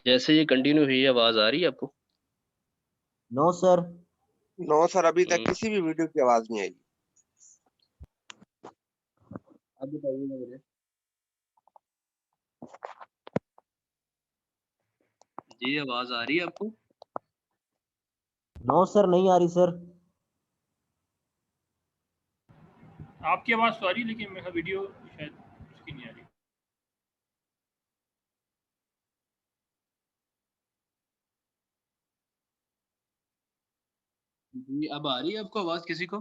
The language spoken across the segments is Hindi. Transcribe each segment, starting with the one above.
जैसे ये कंटिन्यू हुई है, आवाज आ रही है आपको? No sir. नो सर, अभी तक हम्म, किसी भी वीडियो की आवाज नहीं आई। अब बताइए ना मुझे। जी, आवाज आ रही है आपको? नो सर, नहीं आ रही सर। आपकी आवाज़ तो आ रही है, लेकिन मेरा वीडियो शायद उसकी नहीं आ रही। जी, अब आ रही है आपको आवाज किसी को?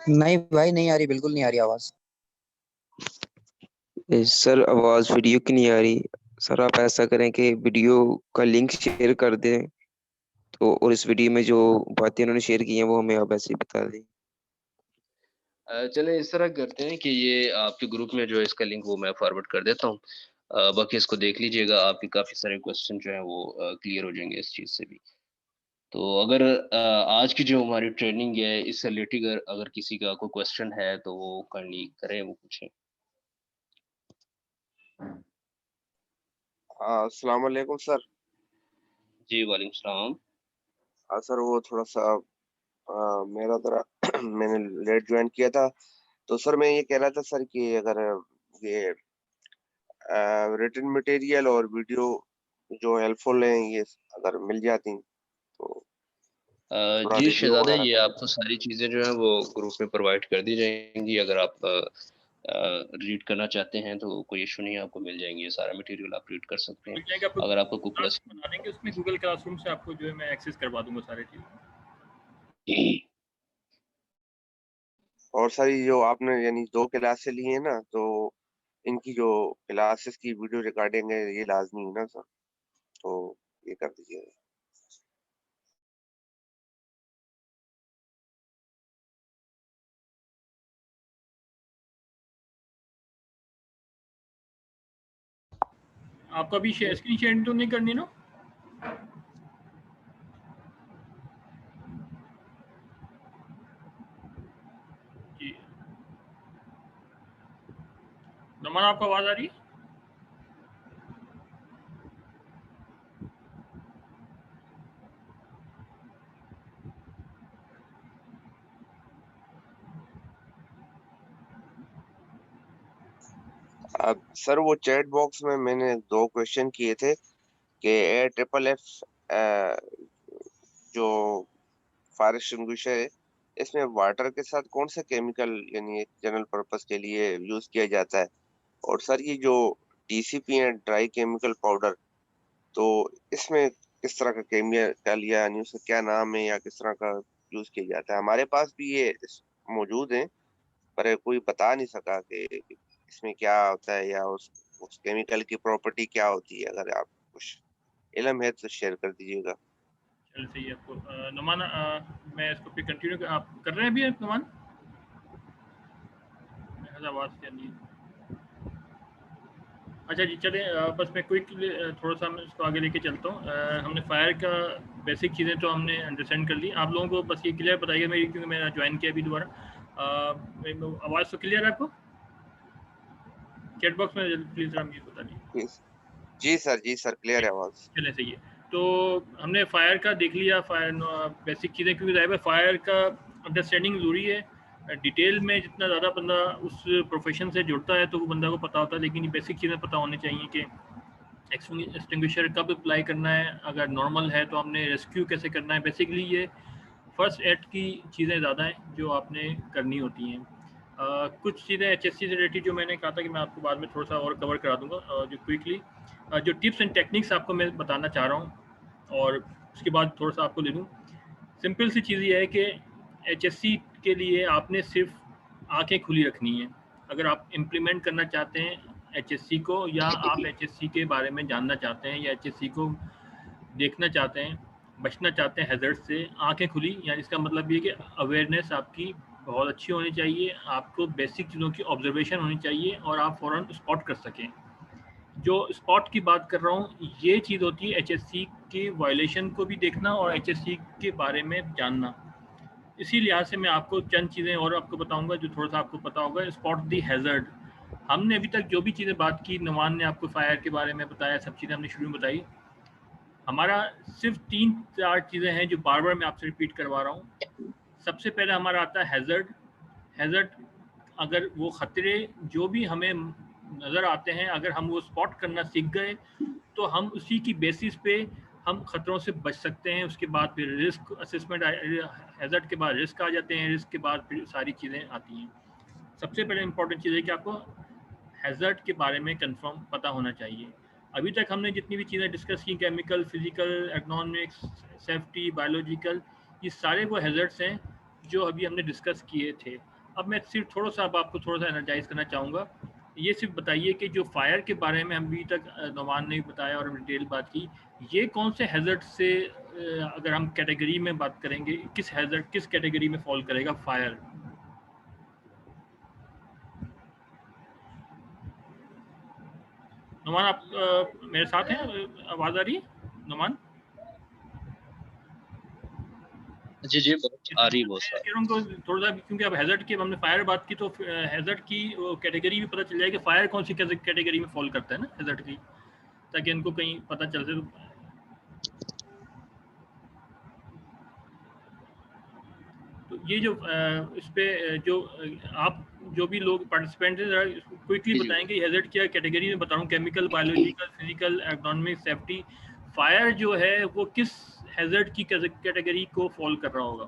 नहीं भाई, नहीं आ रही, बिल्कुल नहीं आ रही आवाज। सर आवाज वीडियो की नहीं आ रही। सर आप ऐसा करें कि वीडियो का लिंक शेयर कर दें तो, और इस वीडियो में जो बातें उन्होंने शेयर की हैं वो हमें आप ऐसे ही बता दें। चलें इस तरह करते हैं कि ये आपके ग्रुप में जो है इसका लिंक वो मैं फॉरवर्ड कर देता हूँ। बाकी इसको देख लीजिएगा, आपके काफ़ी सारे क्वेश्चन जो हैं वो क्लियर हो जाएंगे इस चीज़ से भी। तो अगर आज की जो हमारी ट्रेनिंग है इससे रिलेटेड अगर अगर किसी का कोई क्वेश्चन है तो वो काइंडली करें, वो पूछें। अस्सलाम वालेकुम सर। जी वालेकुम सलाम। सर वो थोड़ा सा मेरा तरह मैंने लेट ज्वाइन किया था, तो सर मैं ये कह रहा था सर कि अगर ये रिटन मटेरियल और वीडियो जो हेल्पफुल हैं ये अगर मिल जाती तो थोड़ा जी रिव्यू शहजादा, वगैरह ये कर आपको सारी चीज़ें जो हैं वो ग्रुप में प्रोवाइड कर दी जाएंगी। अगर आप रीड करना चाहते हैं तो कोई इशू नहीं है, आपको मिल जाएंगी, ये सारा मटेरियल आप रीड कर सकते हैं। मिल जाएगा आपको, अगर आपको कोई क्वेश्चन बना देंगे उसमें गूगल क्लासरूम से, आपको जो है मैं एक्सेस करवा दूंगा सारे चीज़। और सर ये जो आपने यानी 2 क्लासें ली हैं ना, तो इनकी जो क्लासेस की वीडियो रिकॉर्डिंग है ये लाजमी है ना सर, तो ये कर दीजिएगा। आपको अभी स्क्रीन शेयर तो नहीं करनी ना? जी नमन, आपको आवाज़ आ रही है? अब सर वो चैट बॉक्स में मैंने 2 क्वेश्चन किए थे कि AFFF जो फायर एक्सटिंग्विशर है, इसमें वाटर के साथ कौन सा केमिकल यानी जनरल पर्पस के लिए यूज किया जाता है? और सर ये जो DCP है, ड्राई केमिकल पाउडर, तो इसमें किस तरह का केमिकल या यानी उसका क्या नाम है या किस तरह का यूज किया जाता है? हमारे पास भी ये मौजूद है, पर कोई बता नहीं सका कि इसमें क्या होता है या उस केमिकल की प्रॉपर्टी क्या होती है। अगर आप कुछ इल्म है तो शेयर कर दीजिएगा। चल सही है आपको। नमन, मैं इसको फिर कंटिन्यू आप कर रहे हैं अभी नमन? मेरा आवाज़ क्या नहीं है। अच्छा जी, चलें, बस मैं क्विकली थोड़ा सा मैं इसको आगे लेके चलता हूँ। हमने फायर का बेसिक चीज़ें तो हमने अंडरस्टैंड कर ली। आप लोगों को बस ये क्लियर बताइए मेरी, क्योंकि मैंने ज्वाइन किया अभी दोबारा। आवाज़ तो क्लियर है आपको? चैट बॉक्स में प्लीज़ ज़रा मुझे बता दीजिए। जी सर क्लियर है आवाज। चलें सही है। तो हमने फायर का देख लिया, फायर बेसिक चीज़ें, क्योंकि ज़ाहिर है फायर का अंडरस्टैंडिंग ज़रूरी है। डिटेल में जितना ज़्यादा बंदा उस प्रोफेशन से जुड़ता है तो वो बंदा को पता होता है, लेकिन बेसिक चीज़ें पता होनी चाहिए कि एक्सटिंग्विशर कब अप्लाई करना है, अगर नॉर्मल है तो हमने रेस्क्यू कैसे करना है। बेसिकली ये फर्स्ट एड की चीज़ें ज़्यादा हैं जो आपने करनी होती हैं। कुछ चीज़ें HSC से रिलेटेड जो मैंने कहा था कि मैं आपको बाद में थोड़ा सा और कवर करा दूंगा, जो क्विकली जो टिप्स एंड टेक्निक्स आपको मैं बताना चाह रहा हूँ, और उसके बाद थोड़ा सा आपको ले लूँ। सिंपल सी चीज़ ये है कि HSC के लिए आपने सिर्फ आंखें खुली रखनी है। अगर आप इम्प्लीमेंट करना चाहते हैं HSC को, या आप HSC के बारे में जानना चाहते हैं, या HSC को देखना चाहते हैं, बचना चाहते हैं हैज़र्ड से, आंखें खुली, यानी इसका मतलब ये कि अवेयरनेस आपकी बहुत अच्छी होनी चाहिए, आपको बेसिक चीज़ों की ऑब्जर्वेशन होनी चाहिए और आप फ़ौरन स्पॉट कर सकें। जो स्पॉट की बात कर रहा हूँ, ये चीज़ होती है HSC के वायलेशन को भी देखना और HSC के बारे में जानना। इसी लिहाज से मैं आपको चंद चीज़ें और आपको बताऊंगा जो थोड़ा सा आपको पता होगा। स्पॉट दी हैज़र्ड, हमने अभी तक जो भी चीज़ें बात की, नुमान ने आपको फायर के बारे में बताया, सब चीज़ें हमने शुरू में बताई। हमारा सिर्फ 3-4 चीज़ें हैं जो बार बार मैं आपसे रिपीट करवा रहा हूँ। सबसे पहले हमारा आता है हैज़र्ड। हैज़र्ड, अगर वो खतरे जो भी हमें नज़र आते हैं, अगर हम वो स्पॉट करना सीख गए तो हम उसी की बेसिस पे हम खतरों से बच सकते हैं। उसके बाद फिर रिस्क असेसमेंट, हैज़र्ड के बाद रिस्क आ जाते हैं, रिस्क के बाद फिर सारी चीज़ें आती हैं। सबसे पहले इंपॉर्टेंट चीज़ है कि आपको हैज़र्ड के बारे में कंफर्म पता होना चाहिए। अभी तक हमने जितनी भी चीज़ें डिस्कस की, chemical, physical, economics, safety, biological, ये सारे वो हैज़र्ड्स हैं जो अभी हमने डिस्कस किए थे। अब मैं सिर्फ थोड़ा सा अब आपको थोड़ा सा एनर्जाइज करना चाहूँगा। ये सिर्फ बताइए कि जो फायर के बारे में हम अभी तक नुमान ने बताया और डिटेल बात की, ये कौन से हैज़र्ड से अगर हम कैटेगरी में बात करेंगे, किस हैज़र्ड किस कैटेगरी में फॉल करेगा फायर? नुमान, आप मेरे साथ हैं? आवाज़ आ रही है नुमान? जी जी आ रही है बहुत मैं सारी। कह रहा हूँ कि थोड़ा सा, क्योंकि अब हैज़र्ड की हमने फायर बात की तो हैज़र्ड की कैटेगरी भी पता चल जाए कि फायर कौन सी कैटेगरी में फॉल करता है ना हैज़र्ड की, ताकि इनको कहीं पता चल जाए। तो ये जो इस पे जो आप जो भी लोग पार्टिसिपेंट हैं, जरा क्विकली जी जी बताएंगे हैज़र्ड क्या कैटेगरी में बता रहा हूँ, chemical, biological, physical, economic, safety. Fire जो है वो किस हैज़र्ड की कैटेगरी को फॉल कर रहा होगा?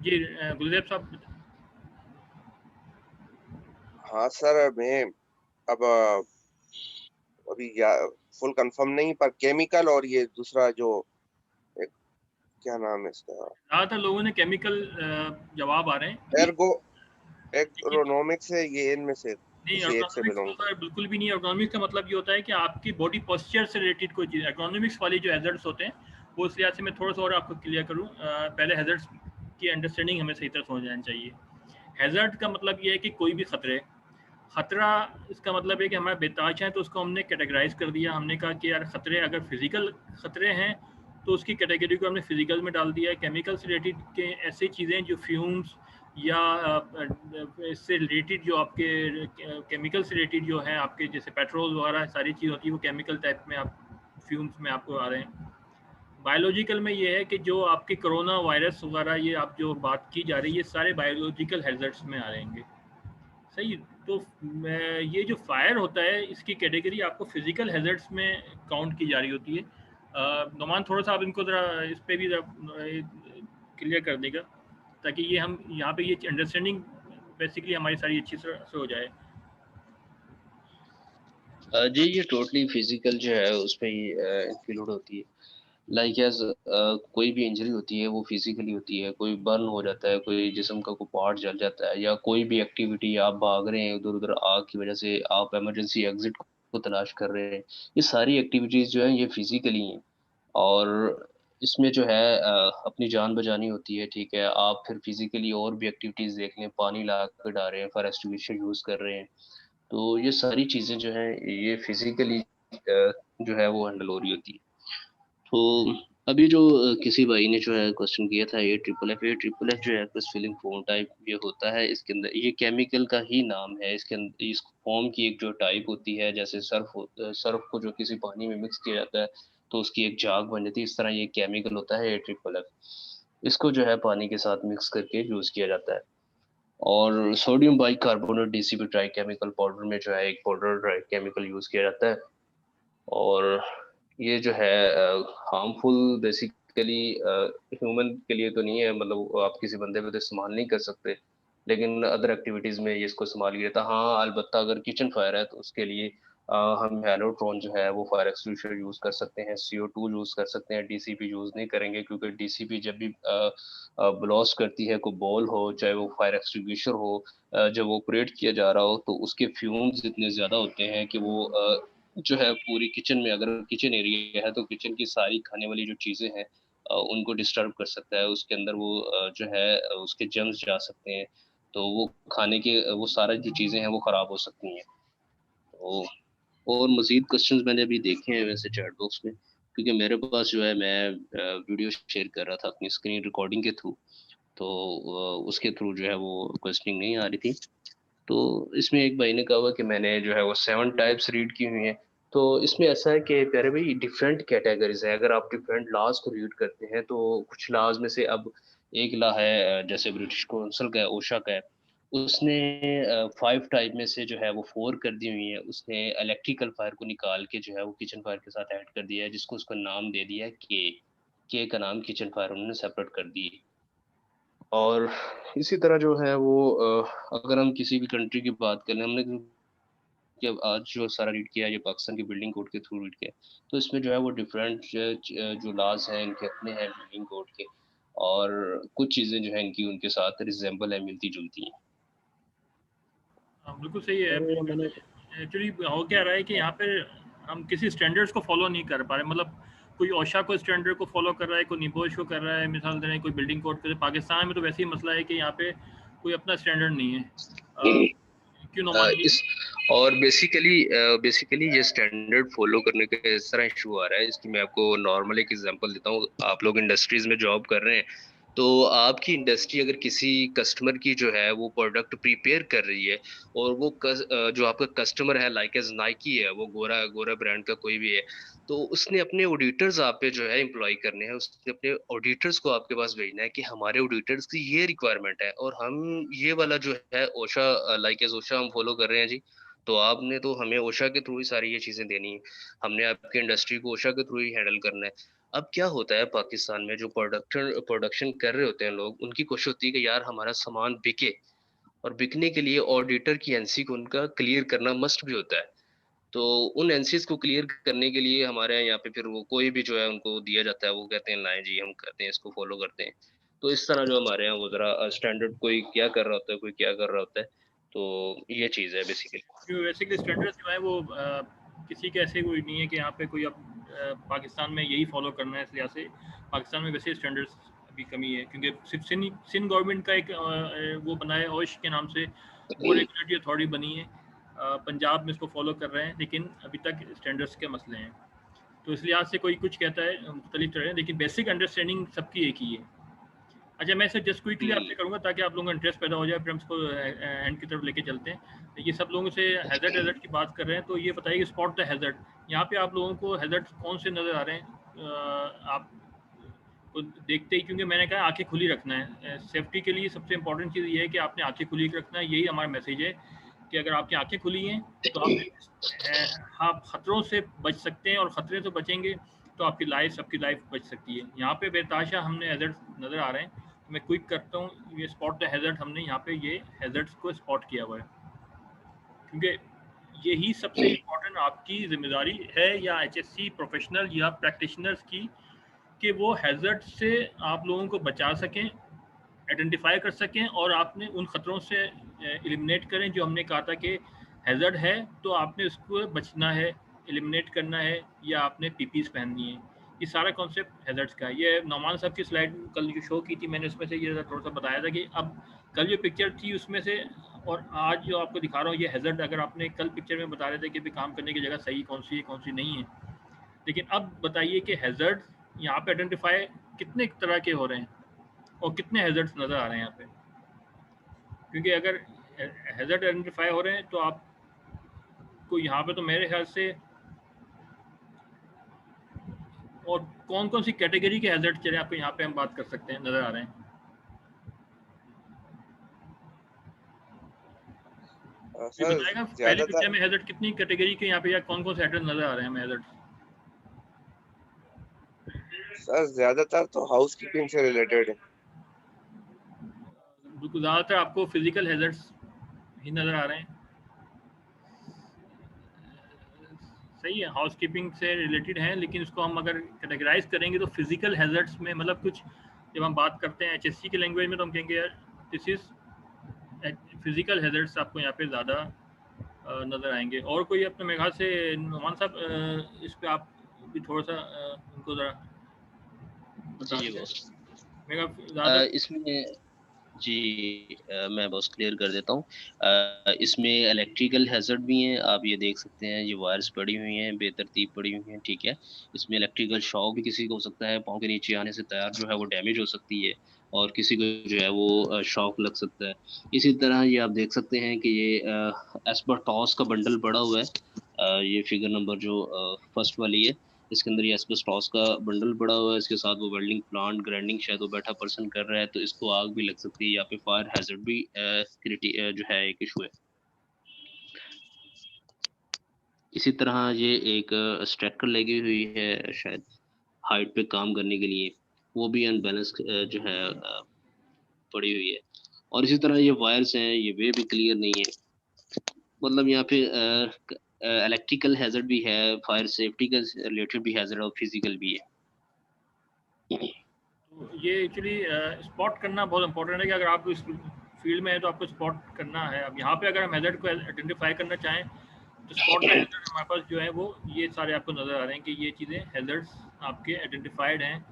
जी गुलजेब साहब। हाँ सर, मैं अब अभी फुल कंफर्म नहीं, पर केमिकल और ये दूसरा जो एक, क्या नाम है इसका, ज़्यादातर लोगों ने केमिकल जवाब आ रहे हैं। एर्गो देखिए, एग्रोनॉमिक्स है, ये इनमें से नहीं, किसी एक से एर्गोनॉमिक्स बिलोंग तो करता सर बिल्कुल भी नहीं। एर्गोनॉमिक्स का मतलब ये होता है कि आपकी बॉडी पोस्चर से रिलेटेड कोई चीज़। एर्गोनॉमिक्स वाली जो हैज़र्ड्स होते हैं, वो इस लिहाज से मैं थोड़ा सा और आपको क्लियर करूँ, पहले हैज़र्ड्स की अंडरस्टैंडिंग हमें सही तरह समझ जानी चाहिए। हैज़र्ड का मतलब ये है कि कोई भी खतरे, खतरा इसका मतलब है कि हमारा बेताज है तो उसको हमने कैटेगराइज कर दिया। हमने कहा कि यार खतरे अगर फिजिकल खतरे हैं तो उसकी कैटेगरी को हमने फिजिकल में डाल दिया है। केमिकल से रिलेटेड के ऐसी चीज़ें जो फ्यूम्स या इससे रिलेटेड जो आपके केमिकल से रिलेटेड जो है आपके, जैसे पेट्रोल वगैरह सारी चीज़ होती है, वो केमिकल टाइप में आप फ्यूम्स में आपको आ रहे हैं। बायोलॉजिकल में ये है कि जो आपके कोरोना वायरस वगैरह ये आप जो बात की जा रही है, ये सारे बायोलॉजिकल हैजर्ड्स में आ रहेंगे। सही। तो ये जो फायर होता है इसकी कैटेगरी आपको फिजिकल हैजर्ड्स में काउंट की जा रही होती है। नुमान, थोड़ा सा आप इनको ज़रा इस पे भी क्लियर कर देगा, ताकि ये हम यहाँ पे ये अंडरस्टैंडिंग बेसिकली हमारी सारी अच्छी तरह से हो जाए। जी ये टोटली फिजिकल जो है उस पे ही इंक्लूड होती है। लाइक एज कोई भी इंजरी होती है वो फिजिकली होती है। कोई बर्न हो जाता है, कोई जिस्म का कोई पार्ट जल जाता है, या कोई भी एक्टिविटी आप भाग रहे हैं इधर उधर आग की वजह से, आप इमरजेंसी एग्जिट को तलाश कर रहे हैं, ये सारी एक्टिविटीज जो है ये फिजिकली हैं। और इसमें जो है अपनी जान बचानी होती है, ठीक है। आप फिर फिजिकली और भी एक्टिविटीज देख लें, पानी ला कर डाल रहे हैं, फॉर एक्सटिंग्विशर यूज कर रहे हैं, तो ये सारी चीज़ें जो हैं ये फिज़िकली जो है वो हैंडल हो रही होती है। तो अभी जो किसी भाई ने जो है क्वेश्चन किया था, ये ट्रिपल एफ, ये ट्रिपल एफ जो है कुछ फिलिंग फोम टाइप ये होता है। इसके अंदर ये केमिकल का ही नाम है। इसके अंदर इस फोम की एक जो टाइप होती है, जैसे सर्फ को जो किसी पानी में मिक्स किया जाता है तो उसकी एक झाग बन जाती है, इस तरह ये केमिकल होता है ये ट्रिपल एफ। इसको जो है पानी के साथ मिक्स करके यूज़ किया जाता है। और sodium bicarbonate DCP try chemical powder में जो है एक पाउडर ट्राई केमिकल यूज़ किया जाता है। और ये जो है हार्मफुल बेसिकली ह्यूमन के लिए तो नहीं है, मतलब आप किसी बंदे पे तो इस्तेमाल नहीं कर सकते, लेकिन अदर एक्टिविटीज़ में ये इसको इस्तेमाल किया जाता है। हाँ, अलबत्ता अगर किचन फायर है तो उसके लिए हम हेलोट्रॉन जो है वो फायर एक्सटिंग्विशर यूज़ कर सकते हैं, CO2 यूज़ कर सकते हैं, डीसीपी यूज़ नहीं करेंगे, क्योंकि डीसीपी जब भी ब्लास्ट करती है, कोई बॉल हो चाहे वो फायर एक्सटिंग्विशर हो, जब ऑपरेट किया जा रहा हो तो उसके फ्यूम्स इतने ज़्यादा होते हैं कि वो जो है पूरी किचन में, अगर किचन एरिया है तो किचन की सारी खाने वाली जो चीज़ें हैं उनको डिस्टर्ब कर सकता है। उसके अंदर वो जो है उसके जर्म्स जा सकते हैं, तो वो खाने के वो सारा जो चीज़ें हैं वो ख़राब हो सकती हैं। तो और मज़ीद क्वेश्चंस मैंने अभी देखे हैं वैसे चैट बॉक्स में, क्योंकि मेरे पास जो है मैं वीडियो शेयर कर रहा था अपनी स्क्रीन रिकॉर्डिंग के थ्रू। तो उसके थ्रू जो है वो क्वेश्चनिंग नहीं आ रही थी। तो इसमें एक भाई ने कहा कि मैंने जो है वो 7 टाइप्स रीड की हुई हैं। तो इसमें ऐसा है कि प्यारे भाई डिफरेंट कैटेगरीज है। अगर आप डिफरेंट लॉज को रीड करते हैं तो कुछ लॉज में से अब एक लॉ है जैसे ब्रिटिश काउंसिल का है, ओशा का है। उसने 5 टाइप में से जो है वो 4 कर दी हुई है। उसने इलेक्ट्रिकल फायर को निकाल के जो है वो किचन फायर के साथ ऐड कर दिया है, जिसको उसका नाम दे दिया है के का नाम किचन फायर उन्होंने सेपरेट कर दी है। और इसी तरह जो है वो अगर हम किसी भी कंट्री की बात करें, हमने जब आज जो सारा रीड किया ये पाकिस्तान के बिल्डिंग कोड के थ्रू रीड किया, तो इसमें जो है वो डिफरेंट जो लॉज हैं इनके अपने हैं बिल्डिंग कोड के, और कुछ चीज़ें जो हैं इनकी उनके साथ रिजेंबल है, मिलती जुलती हैं। हाँ, बिल्कुल सही है। सर मैंने एक्चुअली हो क्या रहा है कि यहाँ पे हम किसी स्टैंडर्ड्स को फॉलो नहीं कर पा रहे। मतलब कोई ओशा को स्टैंडर्ड को फॉलो कर रहा है, कोई निबोश को कर रहा है, मिसाल दे रहे हैं कोई बिल्डिंग कोड कर। पाकिस्तान में तो वैसे ही मसला है कि यहाँ पे कोई अपना स्टैंडर्ड नहीं है। क्यों नोमान जी? इस और बेसिकली ये स्टैंडर्ड फॉलो करने का इस तरह इशू आ रहा है। इसकी मैं आपको नॉर्मल एक एग्जांपल देता हूँ। आप लोग इंडस्ट्रीज में जॉब कर रहे हैं, तो आपकी इंडस्ट्री अगर किसी कस्टमर की जो है वो प्रोडक्ट प्रिपेयर कर रही है, और वो जो आपका कस्टमर है लाइक एज नाइकी है, वो गोरा गोरा ब्रांड का कोई भी है, तो उसने अपने ऑडिटर्स आप पे जो है एम्प्लॉय करने हैं। उसने अपने ऑडिटर्स को आपके पास भेजना है कि हमारे ऑडिटर्स की ये रिक्वायरमेंट है, और हम ये वाला जो है ओशा लाइक एज ओशा हम फॉलो कर रहे हैं जी। तो आपने तो हमें ओशा के थ्रू ही सारी ये चीजें देनी है। हमने आपकी इंडस्ट्री को ओशा के थ्रू ही हैंडल करना है। अब क्या होता है पाकिस्तान में, जो प्रोडक्शन कर रहे होते हैं लोग, उनकी कोशिश होती है कि यार हमारा सामान बिके, और बिकने के लिए ऑडिटर की एनसी को उनका क्लियर करना मस्ट भी होता है। तो उन एनसीज को क्लियर करने के लिए हमारे यहाँ पे फिर वो कोई भी जो है उनको दिया जाता है, वो कहते हैं लाएं जी हम करते हैं, इसको फॉलो करते हैं। तो इस तरह जो हमारे यहाँ वो जरा स्टैंडर्ड कोई क्या कर रहा होता है, कोई क्या कर रहा होता है, तो ये चीज़ है बेसिकली। क्यों वैसे के स्टैंडर्ड्स जो है वो किसी के ऐसे कोई नहीं है कि यहाँ पे कोई अब पाकिस्तान में यही फॉलो करना है। इस लिहाज से पाकिस्तान में वैसे स्टैंडर्ड्स अभी कमी है, क्योंकि सिर्फ सिंध गवर्नमेंट का एक वो बना है ओश के नाम से, वो रेगुलेटरी अथॉरिटी बनी है। पंजाब में इसको फॉलो कर रहे हैं, लेकिन अभी तक स्टैंडर्ड्स के मसले हैं। तो इस लिहाज से कोई कुछ कहता है मुख्तलिफ तरह, लेकिन बेसिक अंडरस्टैंडिंग सबकी एक ही है। अच्छा, मैं इसे जस्ट क्विकली आपसे करूँगा ताकि आप लोगों का इंटरेस्ट पैदा हो जाए, फिर हम इसको एंड की तरफ लेके चलते हैं। ये सब लोगों से हैज़र्ड की बात कर रहे हैं, तो ये बताइए कि स्पॉट द हैज़र्ड, यहाँ पे आप लोगों को हैज़र्ड कौन से नज़र आ रहे हैं आप को देखते ही? क्योंकि मैंने कहा आंखें खुली रखना है। सेफ्टी के लिए सबसे इंपॉर्टेंट चीज़ ये है कि आपने आंखें खुली रखना है। यही हमारा मैसेज है कि अगर आपकी आंखें खुली हैं तो आप खतरों से बच सकते हैं, और ख़तरे से बचेंगे तो आपकी लाइफ बच सकती है। यहाँ पे बेताशा हमने हैज़र्ड नज़र आ रहे हैं। मैं क्विक करता हूँ, ये स्पॉट द हैज़र्ड, हमने यहाँ पे ये हैज़र्ड्स को स्पॉट किया हुआ है, क्योंकि यही सबसे इम्पोर्टेंट आपकी जिम्मेदारी है, या एचएससी प्रोफेशनल या प्रैक्टिशनर्स की, कि वो हैज़र्ड से आप लोगों को बचा सकें, आइडेंटिफाई कर सकें, और आपने उन ख़तरों से एलिमिनेट करें जो हमने कहा था कि हैज़र्ड है तो आपने उसको बचना है, एलिमिनेट करना है, या आपने पीपीज़ पहननी है। ये सारा कॉन्सेप्ट हैज़र्ड्स का है। ये नौमान साहब की स्लाइड कल जो शो की थी मैंने, उसमें से ये थोड़ा सा बताया था कि अब कल जो पिक्चर थी उसमें से और आज जो आपको दिखा रहा हूँ ये हैज़र्ड, अगर आपने कल पिक्चर में बता रहे थे कि भी काम करने की जगह सही कौन सी है कौन सी नहीं है, लेकिन अब बताइए कि हैज़र्ड यहाँ पे आइडेंटिफाई कितने तरह के हो रहे हैं और कितने हैज़र्ड्स नज़र आ रहे हैं यहाँ पे। क्योंकि अगर हैज़र्ड आइडेंटिफाई हो रहे हैं तो आपको यहाँ पे तो मेरे ख्याल से, और कौन कौन सी कैटेगरी के हैज़र्ड चले आपको यहाँ पे हम बात कर सकते हैं नज़र आ रहे हैं? ये सर बताएगा पहले ज्यादातर पिक्चर में हैज़र्ड कितनी कैटेगरी के यहाँ पे, या कौन कौन से हैज़र्ड नज़र आ रहे हैं हमें हैज़र्ड? तो हाउसकीपिंग से रिलेटेड है। बिल्कुल, ज़्यादातर आपको फिजिकल हैज़र्ड्स ही नज़र आ रहे हैं। सही है, हाउसकीपिंग से रिलेटेड हैं, लेकिन इसको हम अगर कैटेगराइज करेंगे तो फिजिकल हैज़र्ड्स में मतलब कुछ, जब हम बात करते हैं एचएससी की लैंग्वेज में तो हम कहेंगे यार दिस इज फिजिकल हैज़र्ड्स आपको यहाँ पे ज़्यादा नज़र आएंगे। और कोई अपने मेरे ख्याल से नुमान साहब इस पे आप भी थोड़ा सा उनको ज़रा बता जी दीजिए। मेरा ज़्यादा इसमें जी मैं बस क्लियर कर देता हूँ। इसमें इलेक्ट्रिकल हैज़र्ड भी हैं, आप ये देख सकते हैं, ये वायर्स पड़ी हुई हैं, बेतरतीब पड़ी हुई हैं, ठीक है। इसमें इलेक्ट्रिकल शॉक भी किसी को हो सकता है, पाँव के नीचे आने से तार जो है वो डैमेज हो सकती है। और किसी को जो है वो शॉक लग सकता है। इसी तरह ये आप देख सकते हैं कि ये एस्बेस्टॉस का बंडल पड़ा हुआ है। ये फिगर नंबर जो फर्स्ट वाली है, इसके अंदर ये एस्बेस्टॉस का बंडल पड़ा हुआ है, इसके साथ वो वेल्डिंग प्लांट ग्राइंडिंग शायद वो बैठा पर्सन कर रहा है, तो इसको आग भी लग सकती है। यहाँ पे फायर हैजर्ड भी जो है एक इशू है। इसी तरह ये एक स्ट्रैकर लगी हुई है शायद हाइट पे काम करने के लिए, वो भी अनबैलेंस जो है पड़ी हुई है। और इसी तरह ये वायर्स हैं, ये वे भी क्लियर नहीं है। मतलब यहाँ पे इलेक्ट्रिकल हैजर्ड भी है, फायर सेफ्टी का रिलेटेड भी हैजर्ड और फिजिकल भी है। तो ये एक्चुअली स्पॉट करना बहुत इंपॉर्टेंट है कि अगर आप इस फील्ड में है तो आपको स्पॉट करना है। अब यहाँ पे अगर हम हैजर्ड को आइडेंटिफाई करना चाहें तो स्पॉट का हैजर्ड हमारे पास जो है वो ये सारे आपको नज़र आ रहे हैं कि ये चीज़ें हैजर्ड्स आपके आइडेंटिफाइड हैं।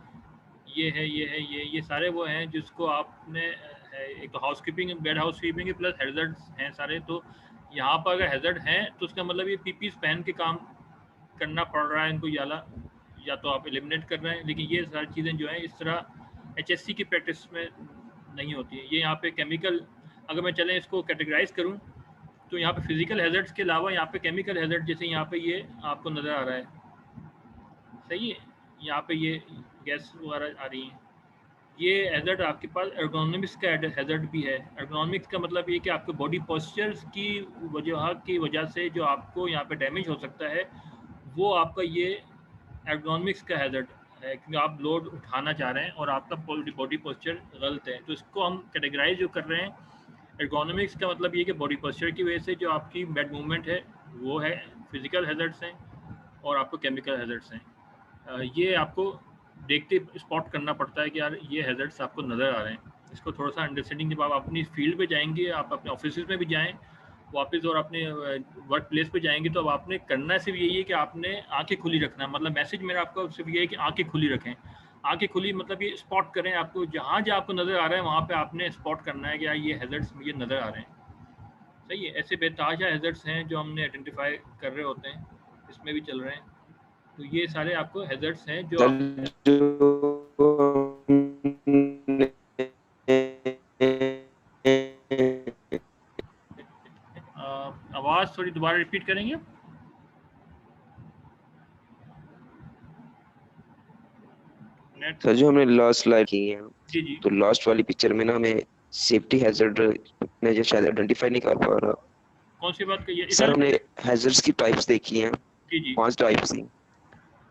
ये है, ये है, ये सारे वो हैं जिसको आपने एक तो housekeeping, bed housekeeping plus hazards हैं सारे। तो यहाँ पर अगर हैजर्ड हैं तो उसका मतलब ये पीपीस पहन के काम करना पड़ रहा है इनको, या तो आप एलिमिनेट कर रहे हैं। लेकिन ये सारी चीज़ें जो हैं इस तरह एचएससी की प्रैक्टिस में नहीं होती है। ये यहाँ पे केमिकल, अगर मैं चलें इसको कैटेगराइज करूँ तो यहाँ पे फिजिकल हैजर्ड्स के अलावा यहाँ पे केमिकल हैजर्ड, जैसे यहाँ पे ये आपको नज़र आ रहा है, सही है, यहाँ पे ये गैस वगैरह आ रही है। ये हैजर्ड आपके पास एर्गोनॉमिक्स का हैजर्ड भी है। एर्गोनॉमिक्स का मतलब ये कि आपके बॉडी पोस्चर्स की वजह से जो आपको यहाँ पे डैमेज हो सकता है, वो आपका ये एर्गोनॉमिक्स का हैजर्ड है, क्योंकि आप लोड उठाना चाह रहे हैं और आपका बॉडी पोस्चर गलत है। तो इसको हम कैटेगराइज जो कर रहे हैं, एर्गोनॉमिक्स का मतलब ये कि बॉडी पोस्चर की वजह से जो आपकी बेड मूवमेंट है वो है, फिजिकल हैजर्ड्स हैं और आपको केमिकल हैजर्ड्स हैं। ये आपको देखते स्पॉट करना पड़ता है कि यार ये हैजर्ड्स आपको नज़र आ रहे हैं। इसको थोड़ा सा अंडरस्टैंडिंग, जब आप अपनी फील्ड पे जाएंगे, आप अपने ऑफिस में भी जाएं वापस और अपने वर्क प्लेस पे जाएंगे, तो अब आपने करना सिर्फ यही है कि आपने आंखें खुली रखना। मतलब मैसेज मेरा आपको सिर्फ ये है कि आंखें खुली रखें। आंखें खुली मतलब ये स्पॉट करें, आपको जहाँ जहाँ आपको नज़र आ रहा है वहाँ पे आपने स्पॉट करना है कि यार ये हैजर्ड्स मुझे नज़र आ रहे हैं। सही है, ऐसे बेताजा हैजर्ड्स हैं जो हमने आइडेंटिफाई कर रहे होते हैं, इसमें भी चल रहे हैं। तो ये सारे आपको हैजर्ड्स हैं जो आवाज़ थोड़ी दोबारा रिपीट करेंगे। सर जो हमने लास्ट स्लाइड की है, जी जी, तो लास्ट वाली पिक्चर में ना हमें सेफ्टी हैजर्ड में जो शायद आइडेंटिफाई नहीं कर पा रहा। कौन सी बात कही है सर इधर? हमने हैजर्ड्स की टाइप्स देखी हैं, जी जी, 5 टाइप्स थी,